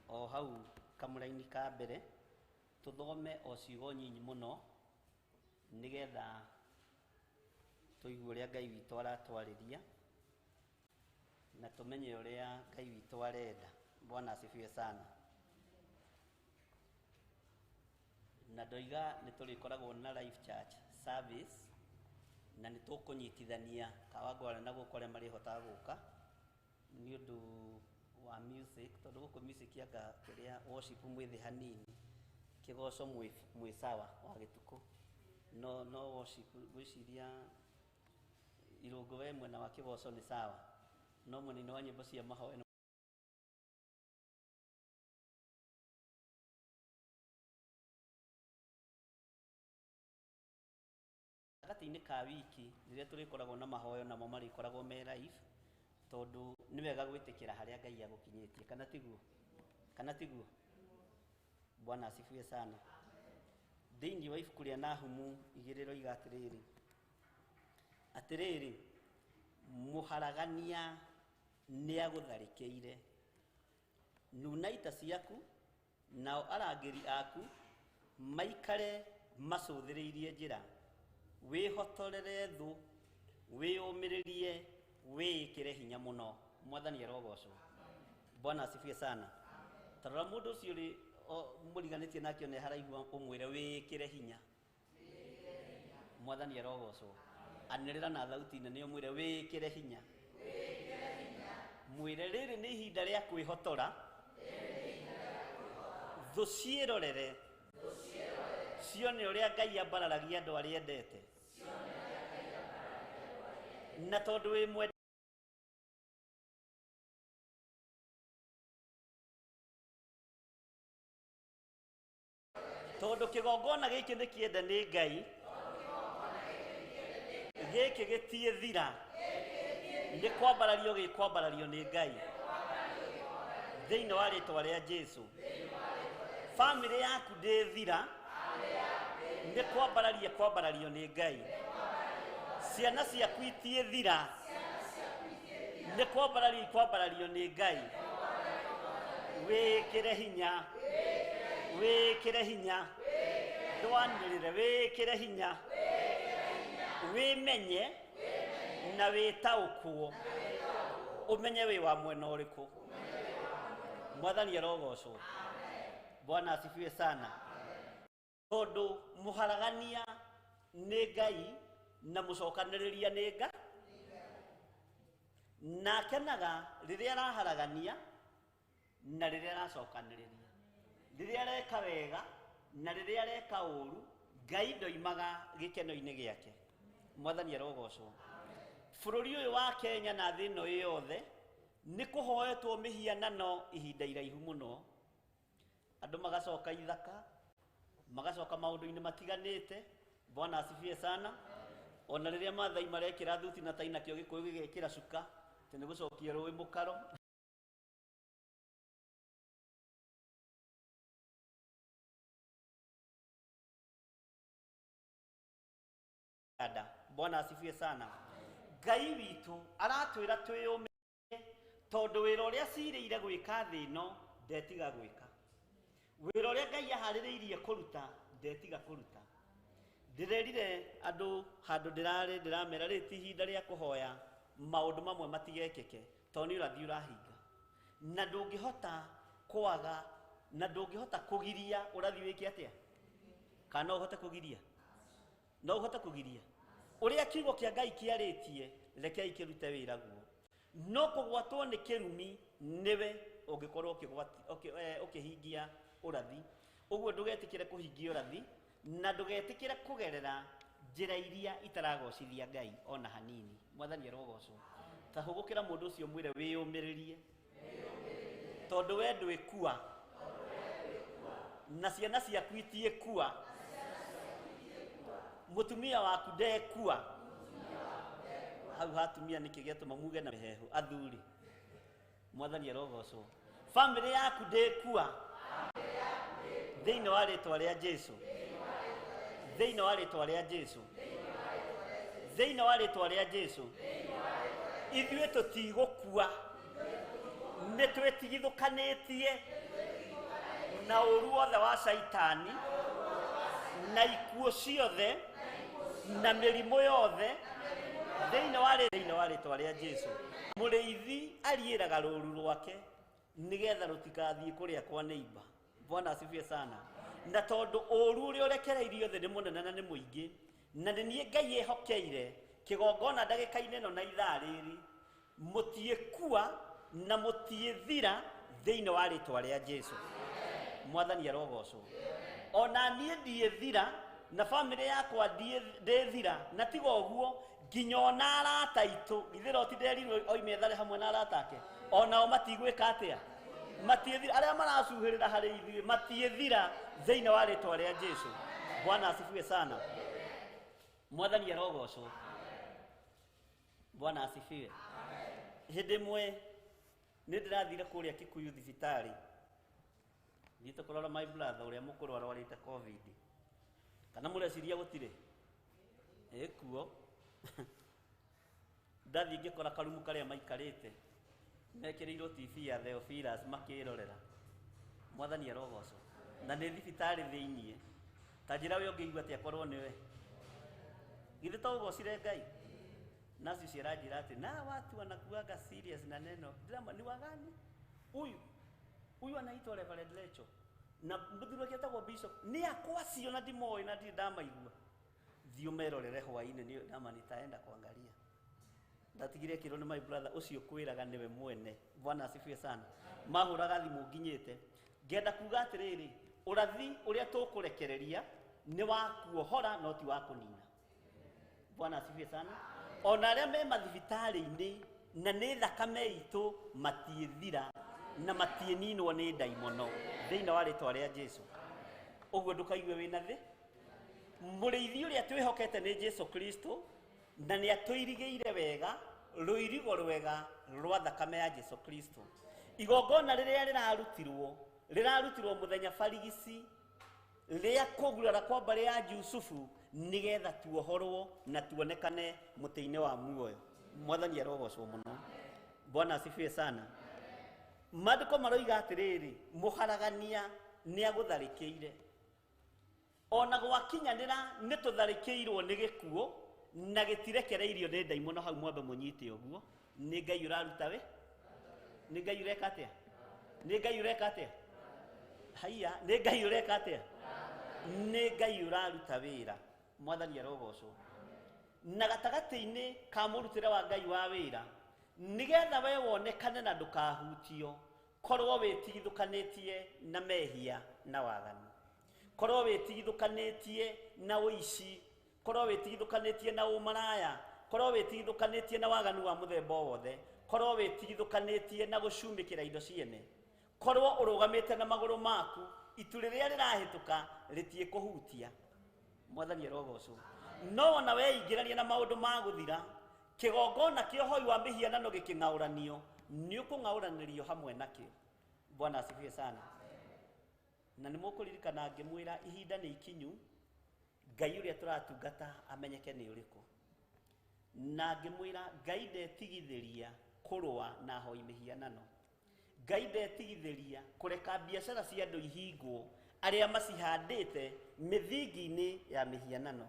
o hau kamuraini ka mbere tuthome o ciugo nyinyi muno nigetha tuigue uria Ngai witu aratwariria na tumenye uria Ngai witu arenda. Bwana asifiwe sana. Na ndoiga ni turikoragwo na live church service na ni tukunyitithania kawagwara na gukore mari hotaga guka ni undu wa music tondu guku music yanga kiria worship mwithi hanini kigoco mwi sawa wa gituko no worship gwiciria irungu we mwena wa kigoco ni sawa no mwena wa nyimbo cia mahoya gati-ini ka wiki riria turikoragwo na mahoyo namo marikoragwo me live tondu ni wega gwitikira haria Ngai agukinyitie kana tiguo. Bwana asifiwe sana. Thĩinĩ wa ibuku rĩa Nahumu 2:3 atirĩrĩ mũharagania nĩ agũtharĩkĩire nuna ita ciaku nao arangĩri aku maikare macũthĩrĩirie njĩra wĩhotorere thũ wĩyũmĩrĩrie wĩĩkĩre hinya mũno. Mwathani arogocwo. Bwana asifiwe sana. Tarora mũndũ ũcio rĩ mũriganĩtie nakĩo nĩ haraigua ũmwĩre wĩĩkĩre hinya. Mwathani arogocwo. Anĩrĩra na thauti nene ũmwĩre wĩĩkĩre hinya. Mwĩre rĩrĩ nĩ ihinda rĩa kwĩhotora thũ ciĩrorere cione ũrĩa Ngai ambararagia andũ arĩa endete na tondũ wĩ mwende tondu kigongona giki ni kiende ni Ngai giki gitie thira ni kwambarario gikwambarario ni Ngai thiini wa ritwa ria Jesu. Family yaku ndi thira ni kwambarario ni Ngai. Ciana ciaku itie thira ni kwambarario ni Ngai. Wĩkĩre hinya wĩkĩre hinya ndwanĩrĩre wĩkĩre hinya wĩmenye na wĩtaũkwo ũmenye wĩ wa mwena ũrĩkũ. Mwathani arogocwo. Bwana asifiwe sana. Tondu muharagania ni Ngai na mucokanĩrĩria ni Ngai na kenaga riria araharagania na riria aracokanĩrĩria. Riria areka wega na riria areka ũru Ngai ndoimaga gĩkeno-inĩ gĩake. Mwathani arogocwo. Bũrũri ũyũ wa Kenya na thĩ ĩno yothe nĩ kũhoetwo mĩhianano ihinda iraihu mũno. Andũ magacoka ithaka magacoka maũndũ-inĩ matiganĩte. Bwana asifiwe sana. Ona riria mathai marekĩra thuti na tai nakĩo Gĩkũyũ gĩgekĩra cuka tene gũcokia rũĩ mũkaro. Bwana asifiwe sana. Ngai witu aratwĩra twĩyũmĩrie tondu wĩra ũrĩa cirĩire gwĩka thĩ ĩno ndetiga gwĩka. Wĩra ũrĩa Ngai aharĩrĩirie kũruta ndetiga kũruta. Ndĩrerire andũ handũ ndĩramera rĩ ti ihinda rĩa kũhoya maũndũ mamwe matigekĩke tondũ nĩ ũrathi ũrahinga na ndũngĩhota kwaga na ndũngĩhota kũgiria ũrathi wĩke atĩa kana ũhote kũgiria. No ũhote kũgiria ũrĩa kiugo kĩa Ngai kĩarĩtie rekei kĩrute wĩra guo. No kũgwatwo nĩ kĩrumi nĩwe ũngĩkorwo ũkĩhingia ũrathi. Ũguo ndũgetĩkĩre kũhingia ũrathi na ndũgetĩkĩre kũgerera njĩra iria itaragocithia Ngai ona hanini. Mwathani arogocwo. Ta hũgũkĩra mũndũ ũcio mwĩre wĩyũmĩrĩrie tondũ we ndwĩkua na ciana ciaku itiĩkua. Mutumia waku ndekua. Hau hatumia nĩ kĩgĩatũma muge na mĩhehu athuri. Mwathani arogocwo. Family yaku ndĩkua thĩinĩ wa rĩtwa rĩa Jesu. Thĩinĩ wa rĩtwa rĩa Jesu. Thĩinĩ wa rĩtwa rĩa Jesu. Ithuĩ tũtigũkua nĩ twĩtigithũkanĩtie na ũru wothe wa Saitani na ikuũ ciothe na mĩrimũ yothe thĩinĩ wa rĩtwa rĩa Jesũ. Mũrĩithi ariĩraga rũũru rwake nĩgetha rũtikathiĩ kũrĩa kwa neighbor. Bwana asifiwe sana. Na tondũ ũru ũrĩa ũrekereirio thĩ nĩ mũnene na nĩ mũingĩ, na nĩ niĩ Ngai ehokeire kĩgongona ndagĩka-inĩ ĩno na ithaa rĩrĩ, mũtiĩkua na mũtiĩthira thĩinĩ wa rĩtwa rĩa Jesũ. Mwathani arogocwo. Ona niĩ ndiĩthira na bamĩrĩ yakwa ndĩthira, na tiga ũguo nginya ona arata aitũ, githĩra ti nderirwo oime ethare hamwe na arata ake, onao matigwĩka atĩa, matiĩthira. Arĩa maracuhĩrĩra harĩ ithuĩ matiĩthira thĩinĩ wa rĩtwa rĩa Jesũ. Bwana asifiwe sana. Mwathani arogocwo. Bwana asifiwe. Hĩndĩ ĩmwe nĩ ndĩrathire kũrĩa Kikuyu thibitarĩ, thiĩte kũrora my brother ũrĩa mũkũrũ arwarĩte COVID. Kana mũreciria gũtirĩ kuo. Ndathiĩ ngĩkora karumu karĩa maikarĩte mekĩrĩirwo TV ya Theophilus makĩrorera. Mwathani arogocwo. Na nĩ thibitarĩ thĩiniĩ. Ta njĩra we ũngĩigua atĩ akorwo nĩwe. Githĩ to ũgocire Ngai? Nasi ciranjĩra atĩ na watu wanakuaga serious na neno drama ni wagani. Huyu anaitwa Reverend Lecho. Na mthuri wake atagwo Bishop. Ni akwa sio na ndimoe na ndi ndamaigua. Thiũ merorere hwainĩ nĩ ndama nitaenda kuangalia. Ndatigire kĩro nĩ my brother ũcio kwĩraga nĩwe mwene. Bwana asifiwe sana. Mahũraga thimũ nginyĩte. Ngenda kuga atĩrĩrĩ, ũrathi ũrĩa tũkũrekereria nĩ wa kuohora no ti wa kũnina. Bwana asifiwe sana. Ona arĩa me mathibitarĩ-inĩ na nĩ thakame itũ matiĩthira na matiĩninwo nĩ ndaimono thĩinĩ wa rĩtwa rĩa Jesũ. Ũguo ndũkaigue wĩna thĩ. Mũrĩithi ũrĩa twĩhokete nĩ Jesũ Kristo na nĩ atũirigĩire wega rũirigo rwega rwa thakame ya Jesũ Kristo. Igongona rĩrĩa rĩrarutirwo mũthenya barigisi rĩa kũgurara kwa mbarĩ ya Jusufu nĩgetha tuohorwo na tuonekane mũtĩ-inĩ wa muoyo. Mwathani arogocwo mũno. Bwana asifiwe sana. Maandĩko maroiga atĩrĩrĩ, mũharagania nĩ agũtharĩkĩire. Ona gwakinyanĩra nĩ tũtharĩkĩirwo nĩ gĩkuũ na gĩtirekereirio nĩ ndaimono hau mwambe mũnyite ũguo. Nĩ Ngai ũraruta we? Nĩ Ngai ũreka atĩa? Nĩ Ngai ũreka atĩa? Haiya, nĩ Ngai ũreka atĩa? Nĩ Ngai ũraruta wĩra. Mwathani arogocwo. Na gatagatĩ-inĩ ka mũrutĩre wa Ngai wa wĩra nĩgetha we wonekane na ndũkahutio, korwo wĩtigithũkanĩtie na mehia na waganu, korwo wĩtigithũkanĩtie na ũici, korwo wĩtigithũkanĩtie na ũmaraya, korwo wĩtigithũkanĩtie na waganu wa mũthemba wothe, korwo wĩtigithũkanĩtie na gũcumĩkĩra indo ciene, korwo ũrũgamĩte na magũrũ maku itu rĩrĩa rĩrahĩtũka rĩtiĩkũhutia. Mwathani arogocwo. No ona weingĩrania na maũndũ ma gũthira, kĩgongona kĩa ũhoi wa mĩhianano gĩkĩng'aũranio nĩ ũkũng'aũranĩrio hamwe nakĩo. Bwana asifiwe sana. Na nĩ mũkũririkana ngĩmwĩra ihinda nĩ ikinyu Ngai ũrĩa tũratungata amenyeke nĩ ũrĩkũ. Na ngĩmwĩra Ngai ndetigithĩria kũrũa na ahoi mĩhianano. Ngai ndetigithĩria kũreka biacara cia andũ ihingwo arĩa macihandĩte mĩthingi-inĩ ya mĩhianano.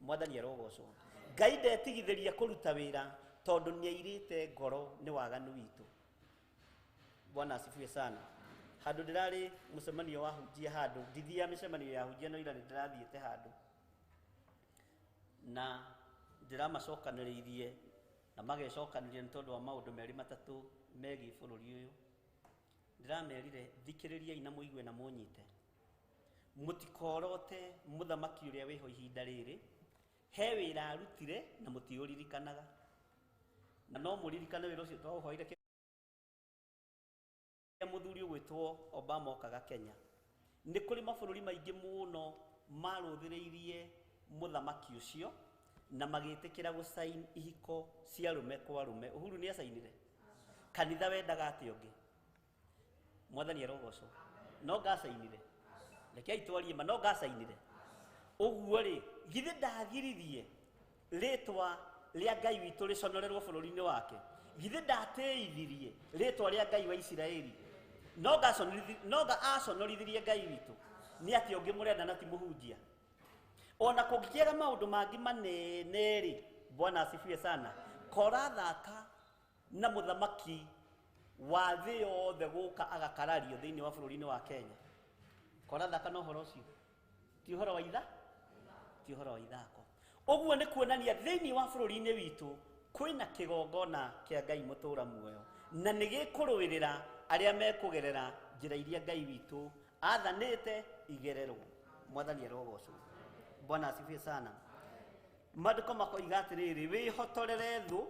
Mwathani arogocwo. Ngai ndetigithĩria kũruta wĩra tondũ nĩairĩte ngoro nĩ waganu witũ. Bwana asifiwe sana. Handũ ndĩrarĩ mũcemanio wa hunjia handũ, ndithia mĩcemanio ya hunjia no ira ndĩrathiĩte handũ na ndĩramacokanĩrĩirie na magecokanĩrĩria nĩ tondũ wa maũndũ merĩ matatũ megiĩ bũrũri ũyũ. Ndĩramerire thikĩrĩriai na mũigue na mũnyite. Mũtikorote mũthamaki ũrĩa wĩho ihinda rĩrĩ, he wĩra arutire na mũtiũririkanaga. Na no mũririkane wĩra ũcio twaũhoire mũthuri ũgwĩtwo Obama okaga Kenya. Nĩ kũrĩ mabũrũri maingĩ mũno marũthĩrĩirie mũthamaki ũcio na magĩtĩkĩra gũsaini ihiko cia rũme kwa rũme. Uhuru nĩ asainire? Kanitha wendaga atĩ ũngĩ? Mwathani arogocwo. No ngasainire? Rekei twarie ma, no ngasainire? Ũguo rĩ, githĩ ndagiririe rĩtwa rĩa Ngai witũ rĩconorerwo bũrũri-inĩ wake? Githĩ ndatĩithirie rĩtwa rĩa Ngai wa Isiraeli? noga aconorithirie Ngai witũ nĩ atĩ ũngĩmũrenda na ti mũhunjia. Ona kũngĩkĩaga maũndũ mangĩ manene rĩ, Bwana asifiwe sana, kora thaka na mũthamaki wa thĩ yothe gũka agakarario thĩinĩ wa bũrũri-inĩ wa Kenya. Kora thaka no ũhoro ũcio, ti ũhoro wa ti ũhoro wa ithako. Ũguo nĩ kuonania thĩinĩ wa bũrũri-inĩ witũ kwĩna kĩgongona kĩa Ngai mũtũra muoyo, na nĩ gĩkũrũĩrĩra arĩa mekũgerera njĩra iria Ngai witũ athanĩte igererwo. Mwathani arogocwo. Bwana asifiwe sana. Maandĩko makoiga atĩrĩrĩ, wĩhotorere thũ,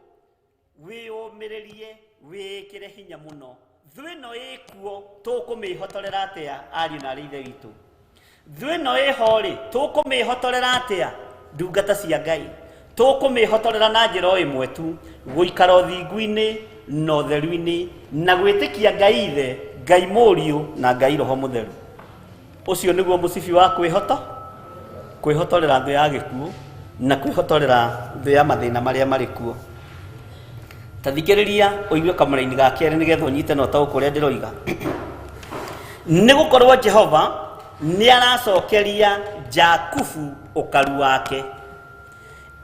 wĩyũmĩrĩrie, wĩkĩre hinya mũno. Thũ ĩno ĩkuo tũkũmĩhotorera atĩa ariũ na arĩ ithe witũ? Thũ ĩno ĩho-rĩ tũkũmĩhotorera atĩa ndungata cia Ngai? Tũkũmĩhotorera na njĩra o ĩmwe tu, gũikara ũthingu-inĩ na ũtheru-inĩ na gwĩtĩkia Ngai Ithe, Ngai Mũriũ na Ngai Roho Mũtheru. Ũcio nĩguo mũcibi wa kwĩhotorera thũ ya gĩkuũ na kwĩhotorera thũ ya mathĩna marĩa marĩ kuo. Ta thikĩrĩria ũigue kamũra-inĩ ga kerĩ nĩgetha ũnyite na ũtaũkũ ũrĩa ndĩroiga. Nĩ gũkorwo Jehova nĩ aracokeria Jakubu ũkaru wake.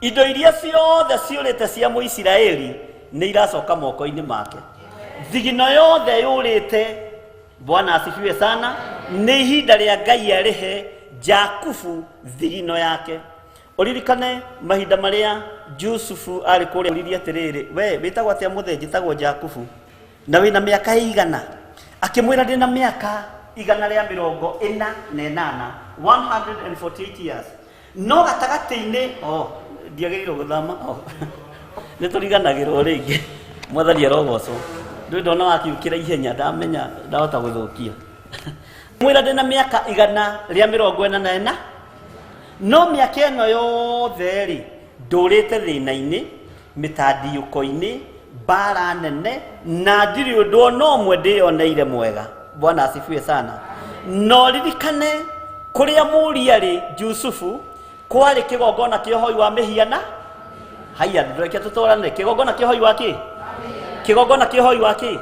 Indo iria ciothe ciũrĩte cia Mũisiraeli nĩ iracoka moko-inĩ make. Thigino yothe yũrĩte, Bwana asifiwe sana, nĩ ihinda rĩa Ngai arĩhe Jakubu thigino yake. Ũririkane mahinda marĩa Jusufu arĩ kũrĩa ũririe atĩrĩrĩ, we wĩtagwo atĩa mũthĩnji? Njĩtagwo Jakubu. Na wĩna mĩaka igana? Akĩmwĩra ndĩna mĩaka 148, 148 years. No gatagatĩ-inĩ ndiagĩrĩirwo gũthama, nĩ tũriganagĩrwo rĩngĩ. Mwathani arogocwo. Ndũĩ ndona wakiũkĩra ihenya, ndamenya ndahota gũthũkia. Mwĩra ndĩna mĩaka 144. No mĩaka ĩno yothe rĩ, ndũrĩte thĩna-inĩ, mĩtandiyũko-inĩ, mbara nene, na ndirĩ ũndũ ona ũmwe ndĩoneire mwega. Bwana asifiwe sana. No ririkane kũrĩa mũriarĩ Jusufu kwarĩ kĩgongona kĩa ũhoi wa mĩhiana. Haya, ndũreke tũtũrane. Kĩgongona kĩa ũhoi wa kĩ? Kĩgongona kĩa ũhoi wa kĩ?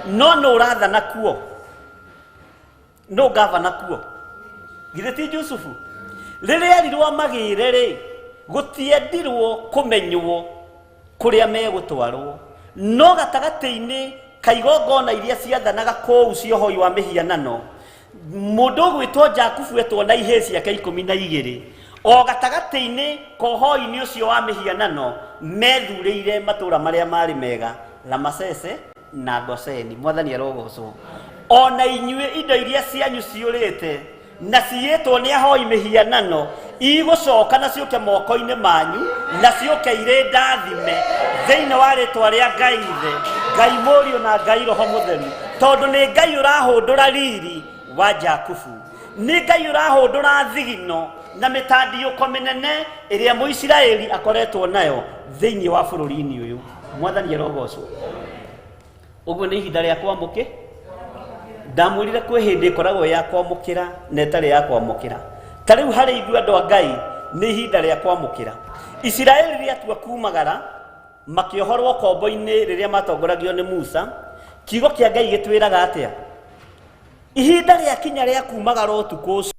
No nĩ ũrathana kuo, no ngavana kuo, githĩ ti Jusufu? Rĩrĩa erirwo magĩre rĩ, gũtiendirwo kũmenywo kũrĩa megũtwarwo. No gatagatĩ-inĩ kaigongona iria ciathanaga kũu cia ũhoi wa mĩhianano, mũndũ ũgwĩtwo Jakubu etwo na ihĩĩ ciake 12. O gatagatĩ-inĩ kohoi-inĩ ũcio wa mĩhianano methurĩire matũra marĩa marĩ mega, Ramasese na Goseni. Mwathani arogocwo. Ona inyuĩ indo iria cianyu ciũrĩte na ciĩtwo nĩ ahoi mĩhianano igũcoka na ciũke moko-inĩ manyu na ciũke irĩ ndathime thĩinĩ wa rĩtwa rĩa Ngai Ithe, Ngai Mũriũ na Ngai Roho Mũtheru. Tondũ nĩ Ngai ũrahũndũra riri wa Jakubu, nĩ Ngai ũrahũndũra thigino na mĩtandiyũko mĩnene ĩrĩa Mũisiraeli akoretwo nayo thĩinĩ wa bũrũri-inĩ ũyũ. Mwathani arogocwo. Ũguo nĩ ihinda rĩa kwamũkĩ. Ndamwĩrire kwĩ hĩndĩ ĩkoragwo ya kwamũkĩra na ĩtarĩ ya kwamũkĩra. Ta rĩu harĩ ithuĩ andũ a Ngai nĩ ihinda rĩa kwamũkĩra. Isiraeli rĩatua kumagara makĩohorwo kombo-inĩ rĩrĩa matongoragio nĩ Musa, kiugo kĩa Ngai gĩtwĩraga atĩa? Ihinda rĩa kinya rĩa kumagara ũtukũ ũcio.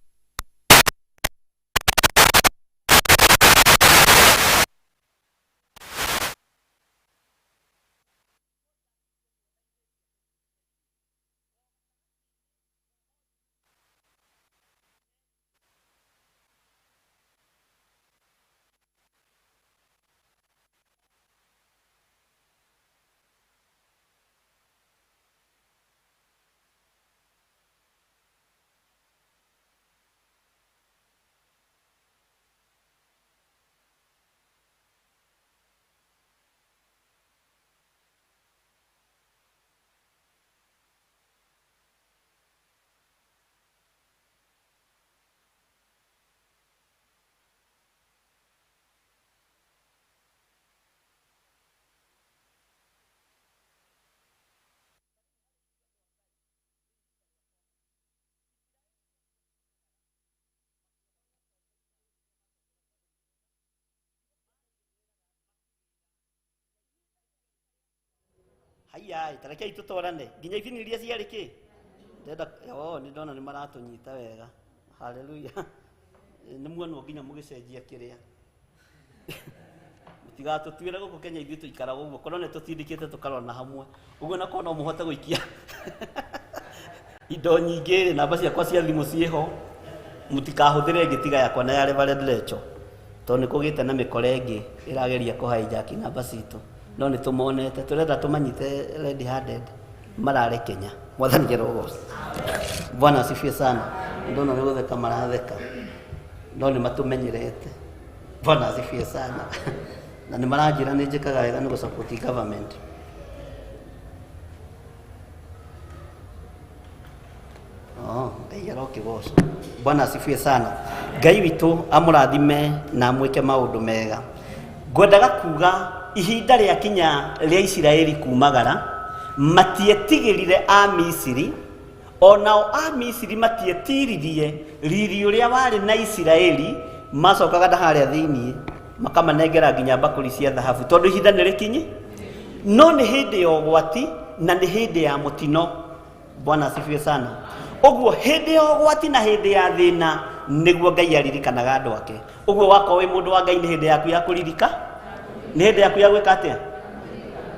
Haya, tarekei tũtwarane nginya ibini iria ciarĩ kĩ? nĩ ndona nĩ maratũnyita wega. Haleluya. Nĩ muono nginya mũgĩcenjia kĩrĩa. Mũtigatũtuĩre gũkũ Kenya ithuĩ tũikaraga ũguo. Korwo nĩ tũtindĩkĩte tũkarona hamwe. Ũguo na korwo no mũhote gũikia indo nyingĩ, namba ciakwa cia thimũ ciĩho. Mũtikahũthĩre ngĩtiga yakwa na ya Reverend Lecho. Tondũ nĩ kũgĩte na mĩkora ĩngĩ ĩrageria kũhijack namba citũ. No nĩ tũmonete, tũrenda tũmanyite red handed. Marare Kenya. Mwathani Jehova. Bwana asifiwe sana. Ndona nĩ gũtheka maratheka. No nĩ matumenyerete. Bwana asifiwe sana. Na nĩ maranjĩra nĩ njĩkaga wega nĩ gũsupport government. Ngai arokigoco. Bwana asifiwe sana. Ngai witũ amũrathime na amwĩke maũndũ mega. Ngwendaga kuga ihinda rĩa kinya rĩa Isiraeli kumagara, matietigĩrire a Misiri, onao a Misiri matietiririe riri ũrĩa warĩ na Isiraeli, macokaga harĩa thĩinĩ makamanengera nginya mbakũri cia thahabu, tondũ ihinda nĩ rĩkinyi. No nĩ hĩndĩ ya ũgwati na nĩ hĩndĩ ya mũtino. Bwana asifiwe sana. Ũguo hĩndĩ ya ũgwati na hĩndĩ ya thĩna nĩguo Ngai aririkanaga andũ ake. Ũguo wakorwo wĩ mũndũ wa Ngai nĩ hĩndĩ yaku ya kũririka, nĩ hĩndĩ yaku ya gwĩka atĩa?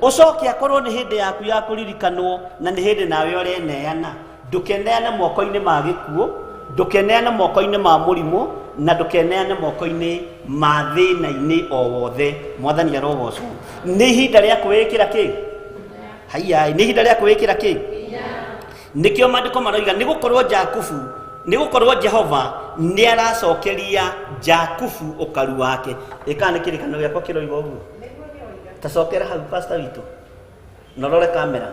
Ucoke akorwo nĩ hĩndĩ yaku ya kũririkanwo na nĩ hĩndĩ nawe ũreneana. Ndũkeneane moko-inĩ ma gĩkuũ, ndũkeneane moko-inĩ ma mũrimũ, na ndũkeneane moko-inĩ ma thĩna-inĩ o wothe. Mwathani arogocwo. Nĩ ihinda rĩa kwĩĩkĩra kĩ? Haiya, nĩ ihinda rĩa kwĩĩkĩra kĩ? Nĩkĩo maandĩko maroiga nĩ gũkorwo Jakubu, nĩ gũkorwo Jehova nĩ aracokeria Jakubu ũkaru wake. Ĩka nĩ kĩrĩkanĩro gĩakwa kĩroiga ũguo. Tacokera hau pastor witũ. Norore kamera.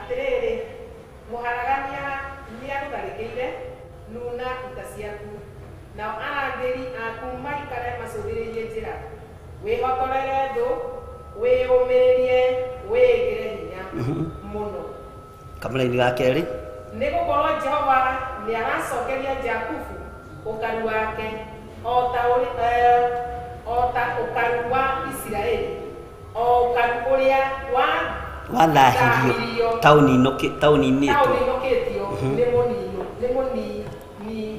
Atĩrĩrĩ, mũharagania nĩ agũtharĩkĩire nuna ita ciaku. Nao arangĩri aku maikare macũthĩrĩirie njĩra. Wĩhotorere thũ, wĩyũmĩrĩrie, wĩĩkĩre hinya mũno. Kamera-inĩ ga kerĩ. Nĩ gũkorwo Jehova nĩ aracokeria Jakubu ũkaru wake o ta ũkaru wa Isiraeli, o ũkaru ũrĩa wathahirio taũni-inĩ ĩtũ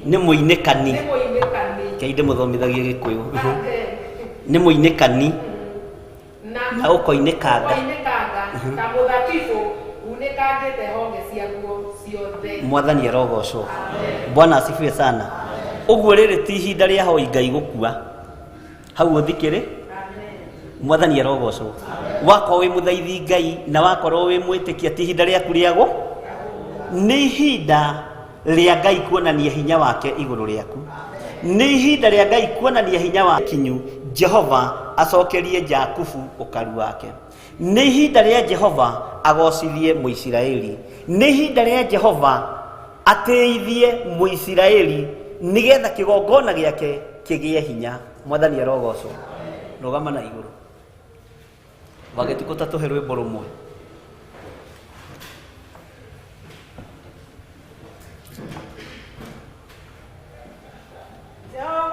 nĩ mũinĩkani. Kĩi ndĩmũthomithagie Gĩkũyũ. Nĩ mũinĩkani na ũkoinĩkanga ta mũthabibũ unĩkangĩte honge ciaguo ciothe. Mwathani arogocwo. Bwana asifiwe sana. Ũguo rĩrĩ ti ihinda rĩa hoi Ngai gũkua. Hau ũthikĩrĩ. Mwathani arogocwo. Wakorwo wĩ mũthaithi Ngai na wakorwo wĩ mwĩtĩkia ti ihinda rĩaku rĩago. Nĩ ihinda rĩa Ngai kuonania hinya wake igũrũ rĩaku. Nĩ ihinda rĩa Ngai kuonania hinya wa kinyu Jehova acokerie Jakubu ũkaru wake. Nĩ ihinda rĩa Jehova agocithie Mũisiraeli. Nĩ ihinda rĩa Jehova ateithie Mũisiraeli nigetha kĩgongona gĩake kĩgĩe hinya. Mwathani arogocwo. Rũgama na igũrũ. Wagĩtukũ ta tũhe rwĩmbo rũmwe. Yeah.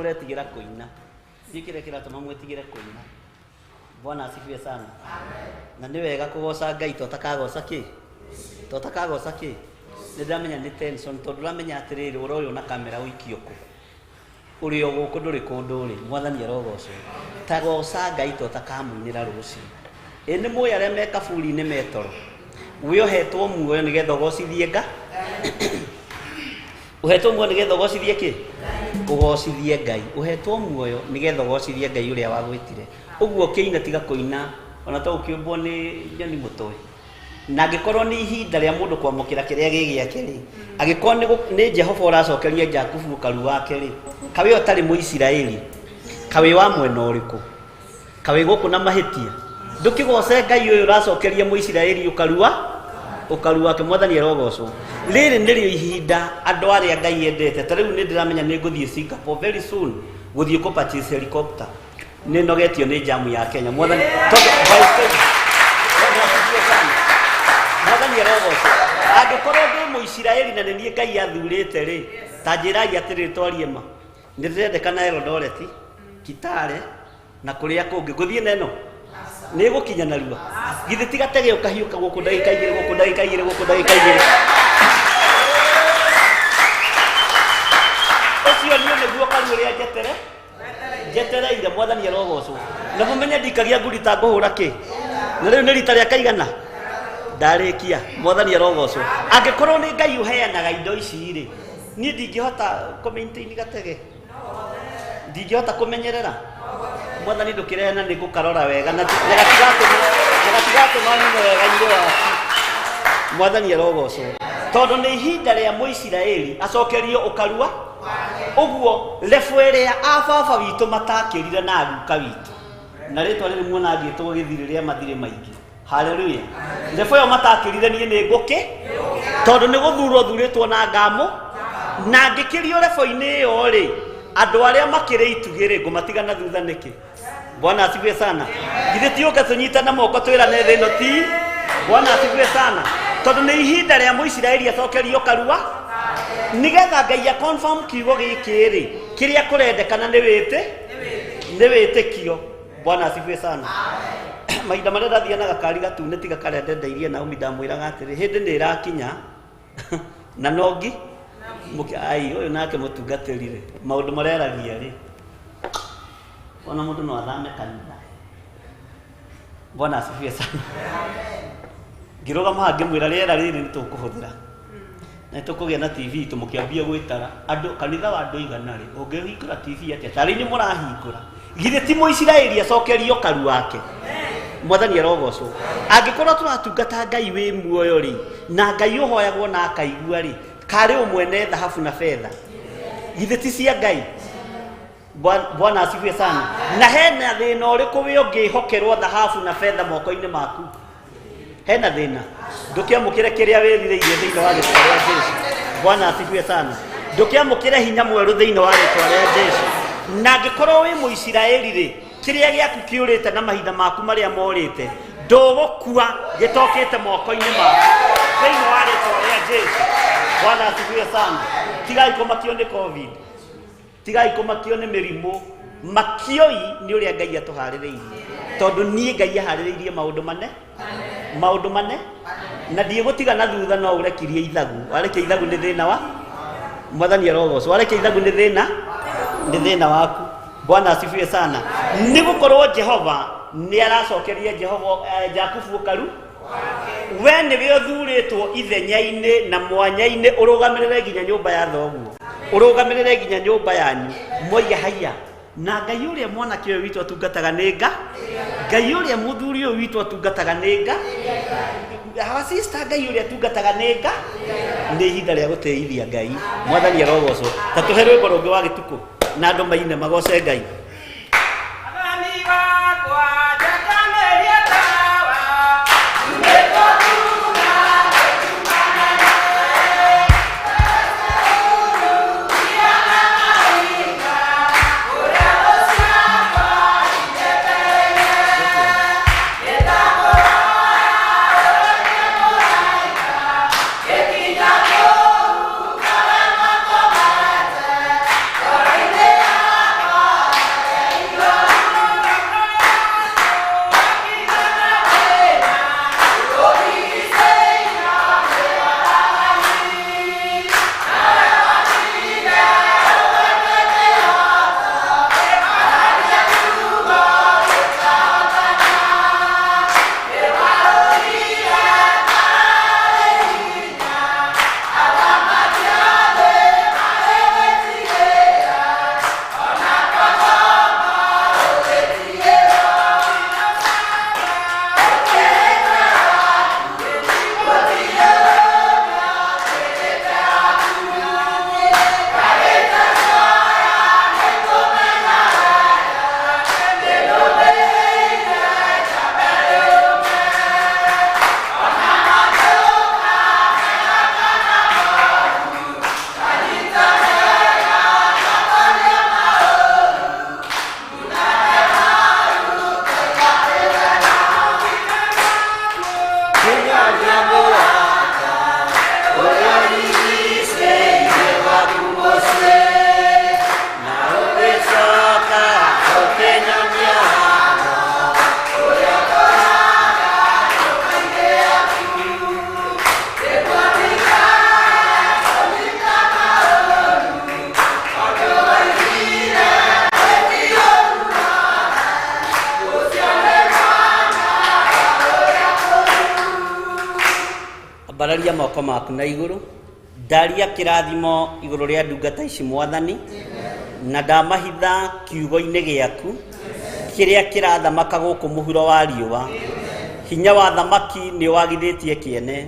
mũretigĩra kũina gĩkĩrĩa kĩratũma mwĩtigĩre kũina. Bwana asifiwe sana. Na nĩ wega kũgoca Ngai totakagoca kĩ? Totakagoca kĩ? Nĩndamenya nĩ tension tondũ ũramenya atĩrĩrĩ ũroywo na kamera ũikio kũ? Ũrĩ o gũkũ ndũrĩ kũndũ ũrĩ, Mwathani arogocwo. Ta goca Ngai totakamũinĩra rũciũ. Ĩ nĩ mũĩ arĩa me kaburi-inĩ metoro. Wĩohetwo muoyo nĩgetha ũgocithie Ngai. Uhetwo muoyo nĩgetha ũgocithie kĩ? Ũgocithie Ngai. Uhetwo muoyo nĩgetha ũgocithie Ngai ũrĩa wagwĩtire. Ũguo kĩina tiga kũina ona to ũkĩũmbwo nĩ nyoni mũtwe. Na angĩkorwo nĩ ihinda rĩa mũndũ kwamũkĩra kĩrĩa gĩgĩake rĩ, angĩkorwo nĩ Jehova ũracokeria Jakubu ũkaru wake rĩ, kawe ũtarĩ Mũisiraeli, kawe wa mwena ũrĩkũ? Kawe gũkũ na mahĩtia. Ndũkĩgoce Ngai ũyũ ũracokeria Mũisiraeli ũkaru wake. Mwathani arogocwo. Rĩrĩ nĩrĩo ihinda andũ arĩa Ngai endete. Ta rĩu nĩ ndĩramenya nĩ ngũthiĩ Singapore very soon gũthiĩ kũ purchase helicopter. Nĩ nogetio nĩ jamu ya Kenya. Mwathani arogocwo. Angĩkorwo ndĩ Mũisiraeli na nĩ niĩ Ngai athurĩte rĩ, ta njĩrai atĩrĩ twarie ma. Nĩ ndĩrendekana Eldoret, Kitale na kũrĩa kũngĩ. Ngũthiĩ neno nĩ gũkinya narua. Githĩ tiga tege ũkahiũka gũkũ ndagĩka igĩrĩ gũkũ ndagĩka igĩrĩ gũkũ ndagĩka igĩrĩ. Ũcio nĩ nĩguo karu ũrĩa njetereire. Mwathani arogocwo. Na mũmenye ndikagia nguri ta ngũhũra kĩ? Na rĩu nĩ rita rĩa kaigana? Ndarĩkia. Mwathani arogocwo. Angĩkorwo nĩ Ngai ũheanaga indo ici rĩ, niĩ ndingĩhota kũ-maintain gatege. Ndingĩhota kũmenyerera. Mwathani ndũkĩrehe na nĩ ngũkarora wega na gatigatũma nyume wega-inĩ waku. Mwathani arogocwo. Tondũ nĩ ihinda rĩa Mũisiraeli acokerio ũkarua. Ũguo lebu ĩrĩa ababa witũ matakĩrire na aguka witũ. Na rĩtwa rĩrĩ muona angĩtwo Githiri rĩa mathirĩ maingĩ. Haleluya. Lebu ĩyo matakĩrire niĩ nĩ ngũkĩ. Tondũ nĩ gũthurwo thurĩtwo na ngamo. Na ngĩkĩrio lebu-inĩ ĩyo rĩ, andũ arĩa makĩrĩ itugĩ rĩ ngũmatigana thutha nĩkĩ? Bwana asifiwe sana. Githĩ ti ũka tũnyitana moko twĩrane thĩ ĩno ti? Bwana asifiwe sana. Tondũ nĩ ihinda rĩa Mũisiraeli acokerio karua. Nĩgetha Ngai a confirm kiugo gĩkĩ rĩ, kĩrĩa kũrendekana nĩ wĩtĩkio. Bwana asifiwe sana. Mahinda marĩa ndathiĩ na gakari gatune tiga karĩa ndendeirie Naomi ndamwĩraga atĩrĩ hĩndĩ nĩ ĩrakinya na nongi ũyũ nake mũtungatĩri rĩ, maũndũ mareragia rĩ, ona mũndũ no athame kanitha. Bwana asifiwe sana. Ngĩrũgama ngĩmwĩra rĩera rĩrĩ nĩ tũkũhũthĩra na tũkũgĩa na TV tũmũkĩambia gwĩtara andũ kanitha wa andũ igana rĩ, ũngĩhingũra TV atĩa tarĩ nĩ mũrahingũra. Githĩ ti Mũisiraeli acokerio karu wake. Mwathani arogocwo. Angĩkorwo tũratungata Ngai wĩ muoyo rĩ, na Ngai ũhoyagwo na akaigua rĩ, karĩ ũmwene thahabu na fedha. Githĩ ti cia Ngai? Bwana asifiwe sana. Na hena thĩna ũrĩkũ wĩ ũngĩhokerwo thahabu na fedha moko-inĩ maku? Hena thĩna. Ndũkĩamũkĩre kĩrĩa wĩrirĩirie thĩinĩ wa rĩtwa rĩa Jesũ. Bwana asifiwe sana. Ndũkĩamũkĩre hinya mwerũ thĩinĩ wa rĩtwa rĩa Jesũ. Na angĩkorwo wĩ Mũisiraeli rĩ, kĩrĩa gĩaku kĩũrĩte na mahinda maku marĩa morĩte, ndũgũkua gĩtokĩte moko-inĩ maku thĩinĩ wa rĩtwa rĩa Jesũ. Bwana asifiwe sana. Tigai kũmakio nĩ COVID. Tigai kũmakio nĩ mĩrimũ. Makioi nĩ ũrĩa Ngai atũharĩrĩirie. Tondũ niĩ Ngai aharĩrĩirie maũndũ mane na ndigũtiga na thutha no ũrekirie ithagu. Warekia ithagu nĩ thĩna wa Mwathani arogocwo. Warekia ithagu nĩ thĩna waku. Bwana asifiwe sana. Nĩ gũkorwo Jehova nĩ aracokeria Jakubu ũkaru. We nĩwe ũthurĩtwo ithenya-inĩ na mwanya-inĩ ũrũgamĩrĩre nginya nyũmba ya thoguo, ũrũgamĩrĩre nginya nyũmba yanyu. Moiga haiya na Ngai ũrĩa mwanake ũyũ witũ atungataga nĩ Ngai ũrĩa mũthuri ũyũ witũ atungataga nĩ hawa sister Ngai ũrĩa atungataga nĩ nĩ ihinda rĩa gũtĩithia Ngai. Mwathani arogocwo. Ta tũhe rwĩmbo rũngĩ wa gĩtukũ na andũ maine magoce Ngai. Ambararia moko maku na iguru. Ndaria kirathimo iguru ria ndungata ici Mwathani. Na ndamahitha kiugo-inĩ gĩaku kĩrĩa kĩrathamaka gũkũ mũhuro wa riũa. Hinya wa thamaki nĩ wagithĩtie kĩene.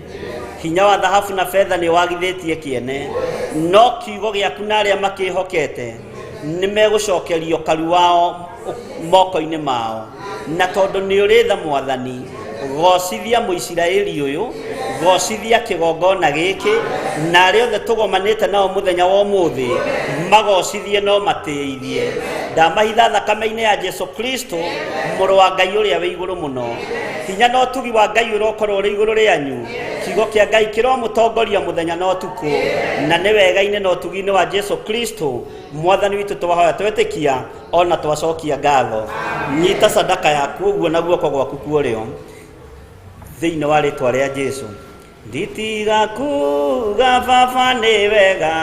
Hinya wa thahabu na fedha nĩ wagithĩtie kĩene. No kiugo gĩaku na arĩa makĩhokete nĩ megũcokerio karu wao moko-inĩ mao. Na tondũ nĩ ũrĩ tha Mwathani, gocithia Mũisiraeli ũyũ, gocithia kĩgongona gĩkĩ, na arĩa othe tũgomanĩte nao mũthenya wa ũmũthĩ magocithie no matĩithie. Ndamahitha thakame-inĩ ya Jesu Kristo, mũrũ wa Ngai ũrĩa wĩ igũrũ mũno. Hinya na ũtugi wa Ngai ũrokorwo ũrĩ igũrũ rĩanyu. Kiugo kĩa Ngai kĩromũtongoria mũthenya na ũtukũ, na nĩ wega-inĩ na ũtugi-inĩ wa Jesu Kristo Mwathani witũ twahoya twetĩkia ona twacokia ngatho. Nyita sadaka yaku ũguo na guoko gwaku kuorĩo thĩinĩ wa rĩtwa rĩa Jesu. Nditiga kuga Baba nĩ wega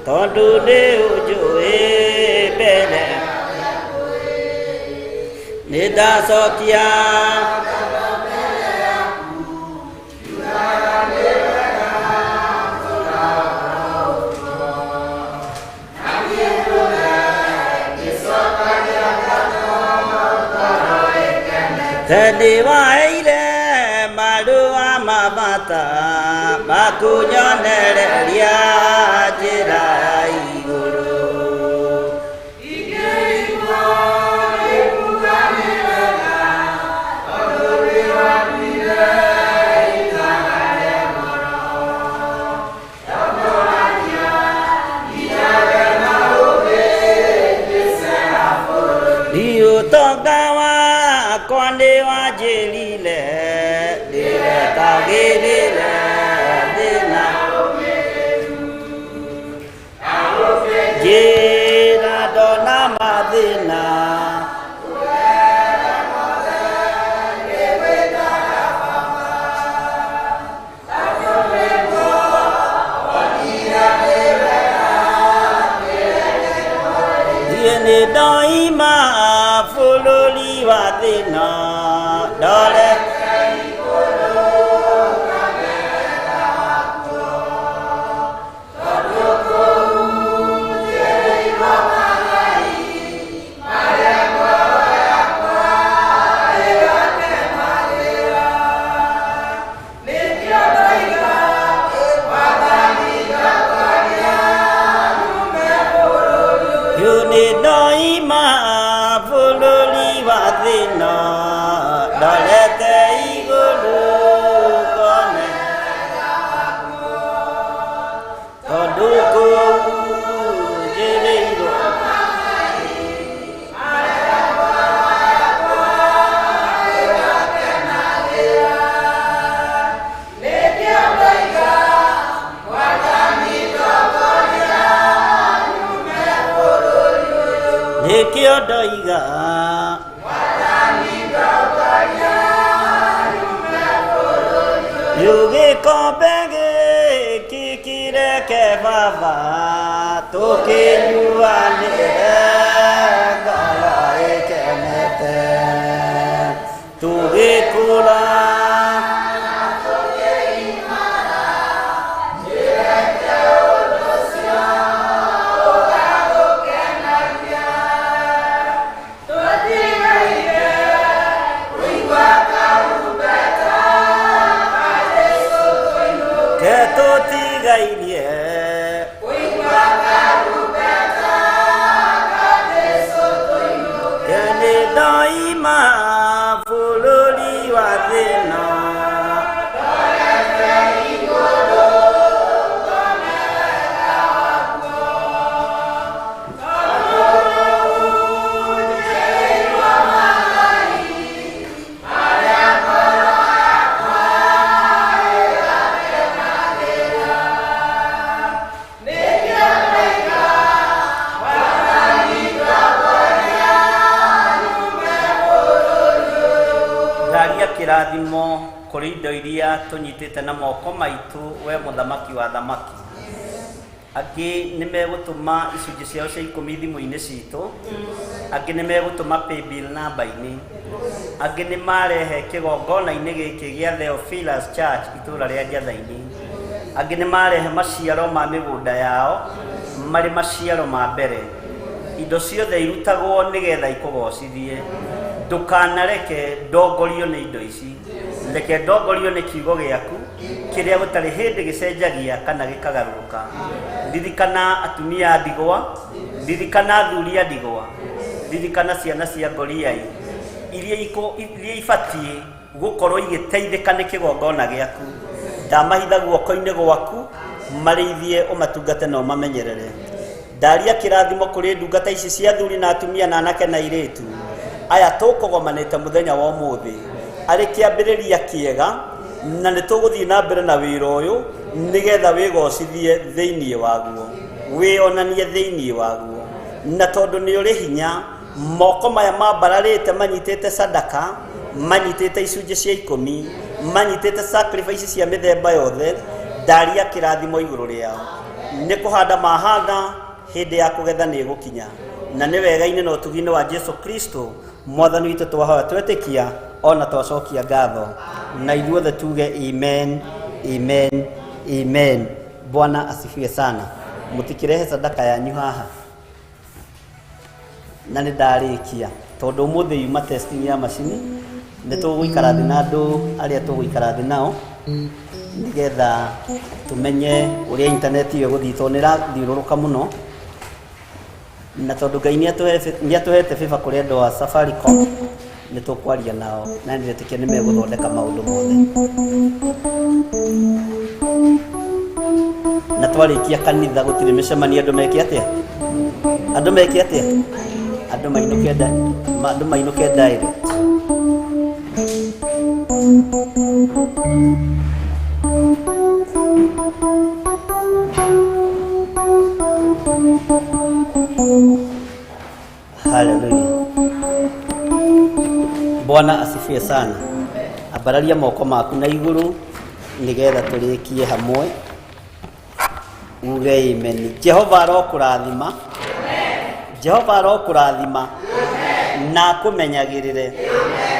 tondũ nĩ ũnjũĩ mbere. Nĩ ndacokia Tendĩ waheire marũa ma bata makũnyonereria njĩra ya igũrũ. Ingĩrigwo nĩ kuga nĩ wega tondũ nĩ wathire ithaga rĩa goro. Ndamũragia nginyage na ũũgĩ ngĩcera bũrũri. Ũtonga wakwa nĩ wanjĩrire ndĩretagĩrĩre thĩna njĩra ndona mathĩna. Thiĩ nĩ ndoima bũrũri wa thĩna ndorete igũrũ kamera wakuo. Tondũ kũu njĩrĩirwo magai marĩa ngoro yakwa ĩgakenagĩra. Nĩkĩo ndoiga Mwathani ndongoria nyume bũrũri ũyũ. Nĩ ndoima bũrũri wa thĩna ndorete igũrũ kamera wakuo. Tondũ kũu njĩrĩirwo magai marĩa ngoro yakwa ĩgakenagĩra. Nĩkĩo ndoiga Mwathani ndongoria nyume bũrũri ũyũ. Nĩkĩo ndoiga Mwathani ndongoria nyume bũrũri ũyũ. Gĩkombe gĩkĩ kĩreke Baba tũkĩnyuanĩre ngoro ĩkenete. Tũgĩkũra tũtigairie kũigua karumbeta ka Jesũ tũinũke. Nĩ ndoima bũrũri wa thĩna ndorete igũrũ kamera wakuo. Tondũ kũu njĩrĩirwo magai marĩa ngoro yakwa ĩgakenagĩra. Nĩkĩo ndoiga Mwathani ndongoria nyume bũrũri ũyũ. Ndaria kĩrathimo kũrĩ indo iria tũnyitĩte na moko maitũ, we mũthamaki wa thamaki. angĩ nĩ megũtũma icunjĩ ciao cia 10 thimũ-inĩ citũ, angĩ nĩ megũtũma paybill namba-inĩ, angĩ nĩ marehe kĩgongona-inĩ gĩkĩ gĩa Theophilus Church itũũra rĩa Githiri, angĩ nĩ marehe maciaro ma mĩgũnda yao marĩ maciaro ma mbere. Indo ciothe irutagwo nĩgetha ikũgocithie. Ndũkanareke ndongorio nĩ indo ici, reke ndongorio nĩ kiugo gĩaku kĩrĩa gũtarĩ hĩndĩ gĩcenjagia kana gĩkagarũrũka. Ririkana atumia a ndigwa, ririkana athuri a ndigwa, ririkana ciana cia ngoriai iria ibatiĩ gũkorwo igĩteithĩka nĩ kĩgongona gĩaku. Ndamahitha guoko-inĩ gwaku, marĩithie ũmatungate na ũmamenyerere. Ndaria kĩrathimo kũrĩ ndungata ici cia athuri na atumia na anake na airĩtu aya tũkũgomanĩte mũthenya wa ũmũthĩ arĩ kĩambĩrĩria kĩega, na nĩ tũgũthiĩ na mbere na wĩra ũyũ nĩgetha wĩgocithie thĩinĩ waguo, wĩonanie thĩinĩ waguo. Na tondũ nĩ ũrĩ hinya, moko maya mambararĩte manyitĩte sadaka, manyitĩte icunjĩ cia 10, manyitĩte sacrifice cia mĩthemba yothe, ndaria kĩrathimo igũrũ rĩao. Nĩ kũhanda mahanda, hĩndĩ ya kũgetha nĩ ĩgũkinya, na nĩ wega-inĩ na ũtugi-inĩ wa Jesu Kristo mwathani witũ twahoya twetĩkia ona twacokia ngatho, na ithuothe tuge amen, amen, amen. Bwana asifiwe sana. Mũtikĩrehe sadaka yanyu haha, na nĩ ndarĩkia tondũ ũmũthĩ yuma testing ya macini. Nĩ tũgũikara thĩ na andũ arĩa tũgũikara thĩ nao nĩgetha tũmenye ũrĩa intaneti ĩyo gũthiĩ, tondũ nĩ ĩrathiũrũrũka mũno, na tondũ Ngai nĩ atũhete bĩba kũrĩ andũ a Safaricom, nĩ tũkwaria nao na nĩ ndĩretĩkia nĩ megũthondeka maũndũ mothe. Na twarĩkia kanitha gũtirĩ mĩcemanio, andũ meke atĩa? Andũ meke atĩa? Andũ mainũke direct. Hallelujah. Bwana asifiwe sana. Abararia moko maku na igũrũ nĩgetha tũrĩkie hamwe. Uge amen. Jehova arokũrathima. Jehova arokũrathima na akũmenyagĩrĩre.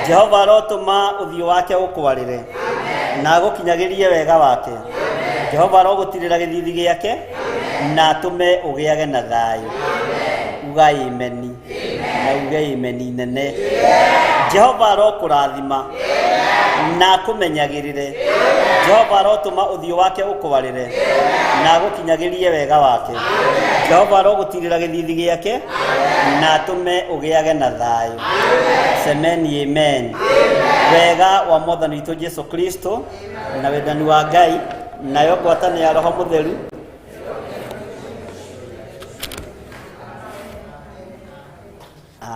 Jehova arotũma ũthiũ wake ũkwarĩre na agũkinyagĩrie wega wake. Jehova arogũtirĩra gĩthithi gĩake na atũme ũgĩage na thayũ. Uga amen. Na uge amen nene. Jehova arokũrathima na akũmenyagĩrĩre. Jehova arotũma ũthiũ wake ũkwarĩre na agũkinyagĩrie wega wake. Jehova arogũtirĩra gĩthithi gĩake na atũme ũgĩage na thayũ. Semeni amen. Wega wa mwathani witũ Jesu Kristo na wendani wa Ngai nayo ngwatanĩro ya Roho Mũtheru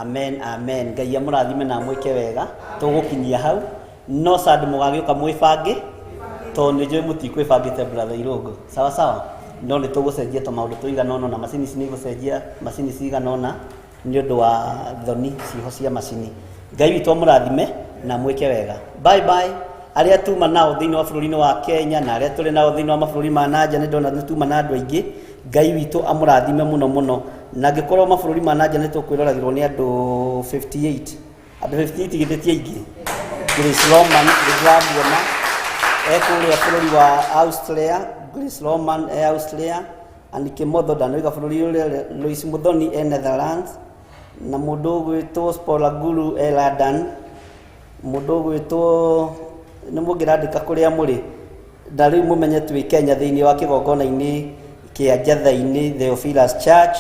amen, amen. Ngai amũrathime na mwĩke wega, tũgũkinyia hau no sad mũgagĩũka mwĩbange, tondũ nĩ njũĩ mũtikwĩbangĩte brother Irũngũ, sawa sawa. No nĩ tũgũcenjia tũmaũndũ tũigana ũna, na macini ici nĩ igũcenjia macini cigana ũna nĩ ũndũ wa thoni ciho cia macini. Ngai witũ amũrathime na mwĩke wega. Bye bye. Arĩa tuma nao thĩinĩ wa bũrũri-inĩ wa Kenya na arĩa tũrĩ nao thĩinĩ wa mabũrũri ma nanja, nĩ ndona nĩ tuma na andũ aingĩ. Ngai witũ amũrathime mũno mũno, na angĩkorwo mabũrũri ma nanja nĩ tũkwĩroragĩrwo nĩ andũ 58. Andũ 58 gĩthĩti aingĩ. Grace Roman ndĩramuona ekũrĩa bũrũri wa Australia. Grace Roman Australia. Anike Motho ndanoiga bũrũri ũrĩa. Lois Muthoni Netherlands. Na mũndũ ũgwĩtwo Spolaguru London. Mũndũ ũgwĩtwo nĩ mũngĩrandĩka kũrĩa mũrĩ. Na rĩu mũmenye twĩ Kenya thĩinĩ wa kĩgongona-inĩ kĩa Githiri Theophilus Church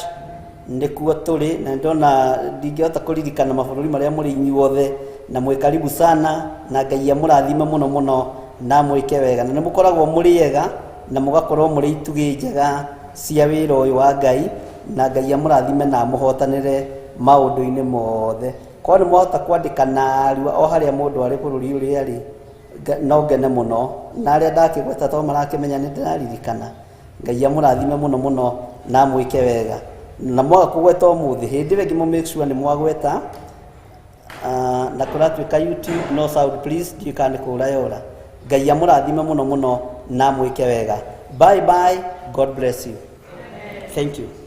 nĩkuo tũrĩ, na ndona ndingĩhota kũririkana mabũrũri marĩa mũrĩ inyuothe, na mwĩ karibu sana, na Ngai amũrathime mũno mũno na mwĩke wega, na nĩ mũkoragwo mũrĩ ega na mũgakorwo mũrĩ itugĩ njega cia wĩra ũyũ wa Ngai, na Ngai amũrathime na mũhotanĩre maũndũ-inĩ mothe. Korwo nĩ mwahota kwandĩka narua o harĩa mũndũ arĩ bũrũri ũrĩa arĩ, no ngene mũno, na arĩa ndakĩgweta to marakĩmenya nĩ ndĩraririkana. Ngai amũrathime mũno mũno na mwĩke wega, na mwaga kũgweta ũmũthĩ hĩndĩ ĩngĩ mũ make sure nĩ mwagweta. Na kũratuĩka YouTube no sound please ndiĩ kana kũra yora. Ngai amũrathime mũno mũno na mwĩke wega. Bye bye. God bless you. Thank you.